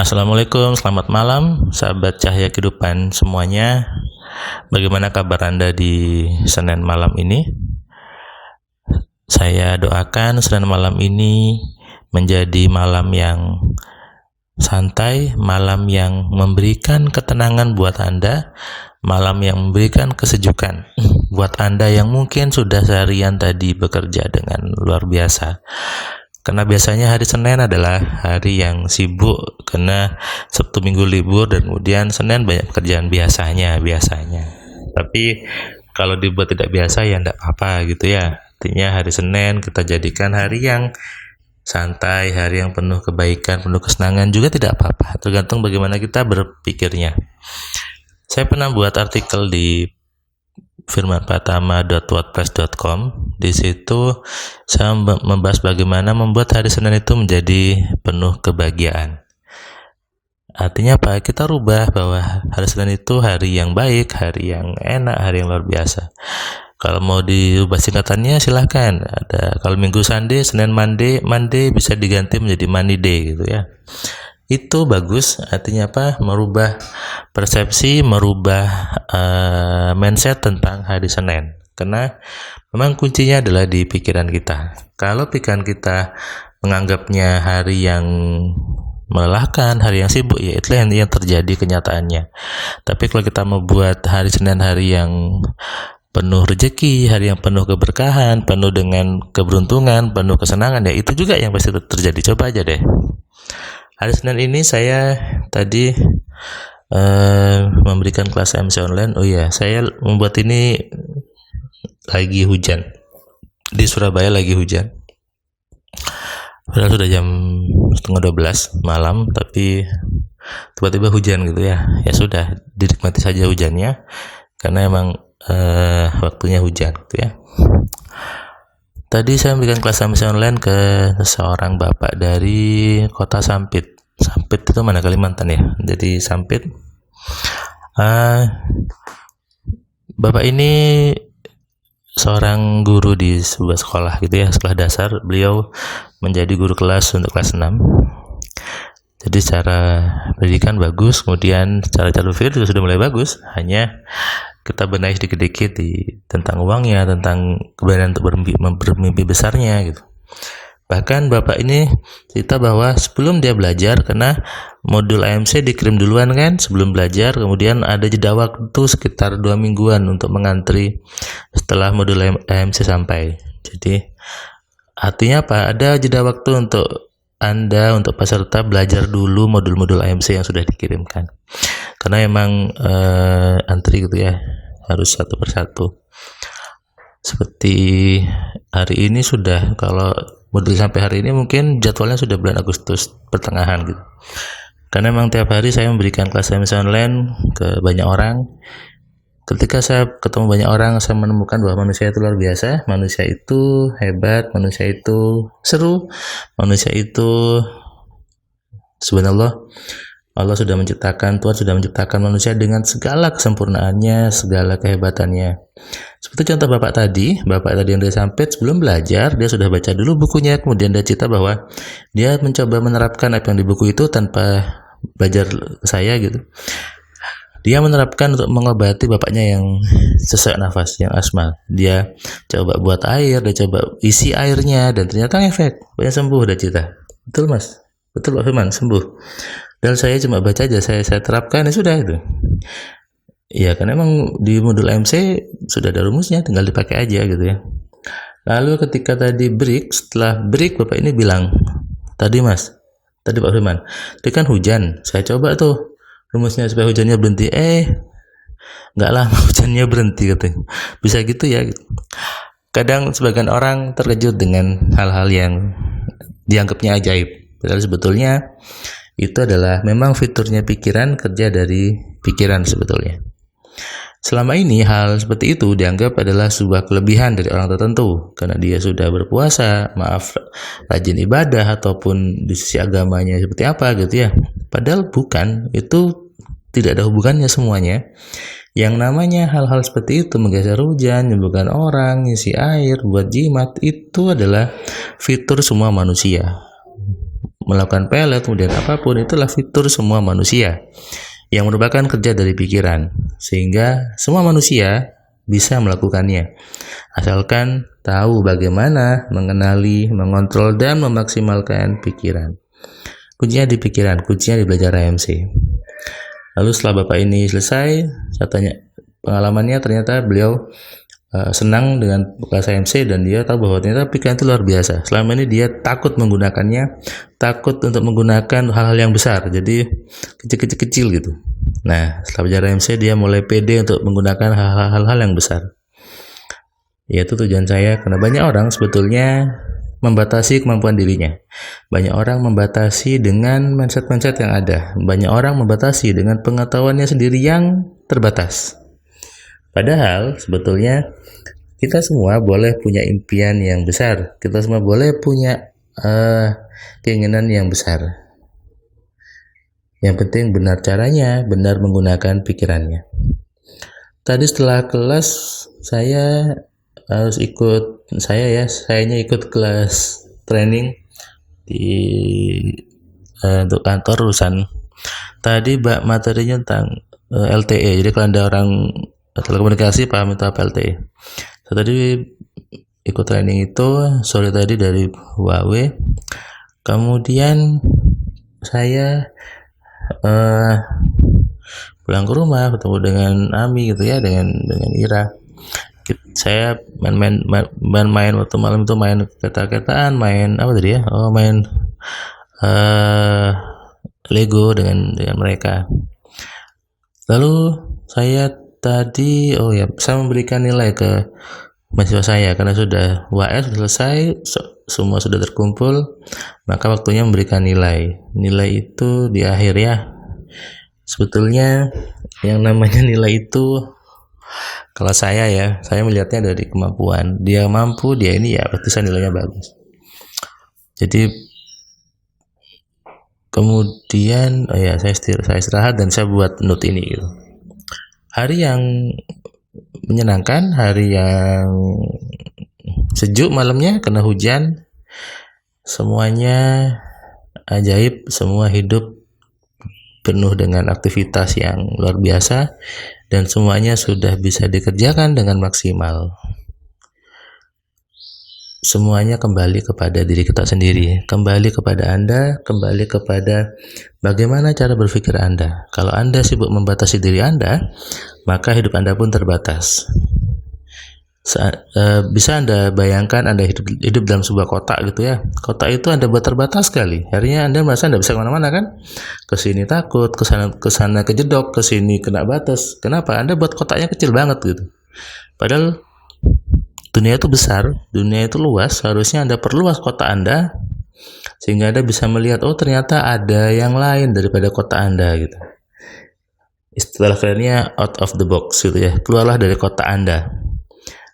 Assalamualaikum, selamat malam sahabat cahaya kehidupan semuanya. Bagaimana kabar Anda di Senin malam ini? Saya doakan Senin malam ini menjadi malam yang santai, malam yang memberikan ketenangan buat Anda, malam yang memberikan kesejukan buat Anda yang mungkin sudah seharian tadi bekerja dengan luar biasa. Karena biasanya hari Senin adalah hari yang sibuk karena Sabtu Minggu libur dan kemudian Senin banyak pekerjaan biasanya. Tapi kalau dibuat tidak biasa ya enggak apa-apa gitu ya. Artinya hari Senin kita jadikan hari yang santai, hari yang penuh kebaikan, penuh kesenangan juga tidak apa-apa. Tergantung bagaimana kita berpikirnya. Saya pernah buat artikel di firmanpratama.wordpress.com. Di situ saya membahas bagaimana membuat hari Senin itu menjadi penuh kebahagiaan. Artinya apa? Kita rubah bahwa hari Senin itu hari yang baik, hari yang enak, hari yang luar biasa. Kalau mau diubah singkatannya silahkan. Ada kalau Minggu Sunday, Senin Monday bisa diganti menjadi Money Day gitu ya. Itu bagus, artinya apa? Merubah persepsi, merubah mindset tentang hari Senin. Karena memang kuncinya adalah di pikiran kita. Kalau pikiran kita menganggapnya hari yang melelahkan, hari yang sibuk, ya itulah yang terjadi kenyataannya. Tapi kalau kita membuat hari Senin hari yang penuh rezeki, hari yang penuh keberkahan, penuh dengan keberuntungan, penuh kesenangan, ya itu juga yang pasti terjadi. Coba aja deh. Hari Senin ini saya tadi memberikan kelas MC online. Oh iya, saya membuat ini lagi hujan. Di Surabaya lagi hujan. Padahal sudah jam 11:30 malam, tapi tiba-tiba hujan gitu ya. Ya sudah, dinikmati saja hujannya, karena emang waktunya hujan gitu ya. Tadi saya memberikan kelas MC online ke seorang bapak dari kota Sampit. Sampit itu mana, Kalimantan ya. Jadi Sampit. Bapak ini seorang guru di sebuah sekolah gitu ya, sekolah dasar. Beliau menjadi guru kelas untuk kelas 6. Jadi secara pendidikan bagus, kemudian secara cara berpikir juga sudah mulai bagus. Hanya kita benahi sedikit-sedikit tentang uangnya, tentang keberanian untuk bermimpi besarnya gitu. Bahkan bapak ini cerita bahwa sebelum dia belajar, karena modul AMC dikirim duluan kan sebelum belajar, kemudian ada jeda waktu sekitar 2 mingguan untuk mengantri setelah modul AMC sampai. Jadi artinya apa? Ada jeda waktu untuk Anda, untuk peserta belajar dulu modul-modul AMC yang sudah dikirimkan. Karena emang antri gitu ya, harus satu persatu. Seperti hari ini sudah, kalau modul sampai hari ini mungkin jadwalnya sudah bulan Agustus pertengahan gitu. Karena memang tiap hari saya memberikan kelas MC online ke banyak orang. Ketika saya ketemu banyak orang, saya menemukan bahwa manusia itu luar biasa, manusia itu hebat, manusia itu seru, manusia itu subhanallah. Allah sudah menciptakan, Tuhan sudah menciptakan manusia dengan segala kesempurnaannya, segala kehebatannya. Seperti contoh bapak tadi yang dia Sampit, sebelum belajar dia sudah baca dulu bukunya, kemudian dia cerita bahwa dia mencoba menerapkan apa yang di buku itu tanpa belajar saya gitu. Dia menerapkan untuk mengobati bapaknya yang sesak nafas, yang asma. Dia coba buat air, dia coba isi airnya, dan ternyata efek, bapaknya sembuh, udah cerita. Betul mas, betul Pak Firman, sembuh. Dan saya cuma baca aja, saya terapkan, ya sudah itu. Ya karena emang di modul MC sudah ada rumusnya, tinggal dipakai aja gitu ya. Lalu ketika tadi setelah break bapak ini bilang, tadi Pak Firman, tadi kan hujan, saya coba tuh rumusnya supaya hujannya berhenti, nggak lama hujannya berhenti katanya. Bisa gitu ya. Kadang sebagian orang terkejut dengan hal-hal yang dianggapnya ajaib, padahal sebetulnya itu adalah memang fiturnya pikiran, kerja dari pikiran sebetulnya. Selama ini hal seperti itu dianggap adalah sebuah kelebihan dari orang tertentu karena dia sudah berpuasa, rajin ibadah, ataupun di sisi agamanya seperti apa gitu ya. Padahal bukan, itu tidak ada hubungannya semuanya. Yang namanya hal-hal seperti itu, menggeser hujan, menyembuhkan orang, ngisi air, buat jimat, itu adalah fitur semua manusia. melakukan pelet, kemudian apapun, itulah fitur semua manusia yang merupakan kerja dari pikiran, sehingga semua manusia bisa melakukannya asalkan tahu bagaimana mengenali, mengontrol, dan memaksimalkan pikiran. Kuncinya di pikiran, kuncinya di belajar AMC. Lalu setelah Bapak ini selesai, saya tanya pengalamannya, ternyata beliau senang dengan kelas AMC dan dia tahu bahwa ternyata pikiran itu luar biasa. Selama ini dia takut menggunakannya, takut untuk menggunakan hal-hal yang besar, jadi kecil-kecil gitu. Nah, setelah belajar AMC dia mulai pede untuk menggunakan hal-hal yang besar. Yaitu tujuan saya, karena banyak orang sebetulnya membatasi kemampuan dirinya. Banyak orang membatasi dengan mindset-mindset yang ada. Banyak orang membatasi dengan pengetahuannya sendiri yang terbatas. Padahal sebetulnya kita semua boleh punya impian yang besar. Kita semua boleh punya keinginan yang besar. Yang penting benar caranya, benar menggunakan pikirannya. Tadi setelah kelas saya harus ikut, sayanya ikut kelas training di untuk kantor urusan. Tadi materinya tentang LTE. Jadi kalau Anda orang telekomunikasi paham itu apa LTE. Saya tadi ikut training itu sore tadi dari Huawei. Kemudian saya pulang ke rumah, ketemu dengan Ami gitu ya, dengan Ira. Saya main waktu malam itu, main kereta-kertaan, main apa tadi ya? Main Lego dengan mereka. Lalu saya tadi saya memberikan nilai ke mahasiswa saya karena sudah UAS selesai, semua sudah terkumpul, maka waktunya memberikan nilai. Nilai itu di akhir ya. Sebetulnya yang namanya nilai itu, kalau saya melihatnya dari kemampuan. Dia mampu, dia ini ya pasti nilainya bagus. Jadi kemudian saya istirahat dan saya buat note ini gitu. Hari yang menyenangkan, hari yang sejuk malamnya karena hujan, semuanya ajaib, semua hidup penuh dengan aktivitas yang luar biasa dan semuanya sudah bisa dikerjakan dengan maksimal. Semuanya kembali kepada diri kita sendiri, kembali kepada Anda, kembali kepada bagaimana cara berpikir Anda. Kalau Anda sibuk membatasi diri Anda, maka hidup Anda pun terbatas. Bisa Anda bayangkan Anda hidup dalam sebuah kotak gitu ya. Kotak itu Anda buat terbatas sekali. Akhirnya Anda merasa Anda bisa kemana-mana kan? Kesini takut, kesana kejedok, kesini kena batas. Kenapa? Anda buat kotaknya kecil banget gitu. Padahal dunia itu besar, dunia itu luas. Harusnya Anda perluas kotak Anda sehingga Anda bisa melihat, oh ternyata ada yang lain daripada kotak Anda gitu. Istilah kerennya out of the box gitu ya. Keluarlah dari kotak Anda.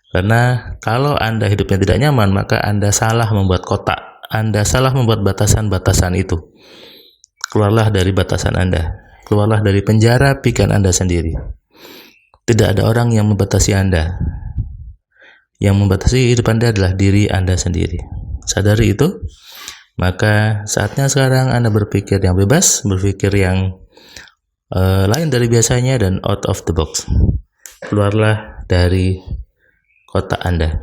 Karena kalau Anda hidupnya tidak nyaman, maka Anda salah membuat kotak. Anda salah membuat batasan-batasan itu. Keluarlah dari batasan Anda. Keluarlah dari penjara pikiran Anda sendiri. Tidak ada orang yang membatasi Anda. Yang membatasi hidup Anda adalah diri Anda sendiri. Sadari itu, maka saatnya sekarang Anda berpikir yang bebas, berpikir yang lain dari biasanya dan out of the box. Keluarlah dari kotak Anda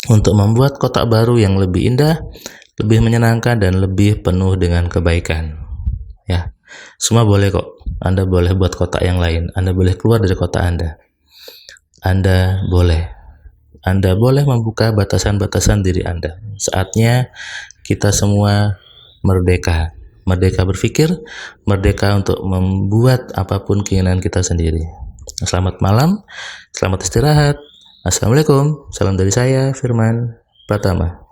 untuk membuat kotak baru yang lebih indah, lebih menyenangkan dan lebih penuh dengan kebaikan. Ya, semua boleh kok. Anda boleh buat kotak yang lain. Anda boleh keluar dari kotak Anda. Anda boleh membuka batasan-batasan diri Anda. Saatnya kita semua merdeka. Merdeka berpikir, merdeka untuk membuat apapun keinginan kita sendiri. Selamat malam, selamat istirahat. Assalamualaikum, salam dari saya, Firman Pratama.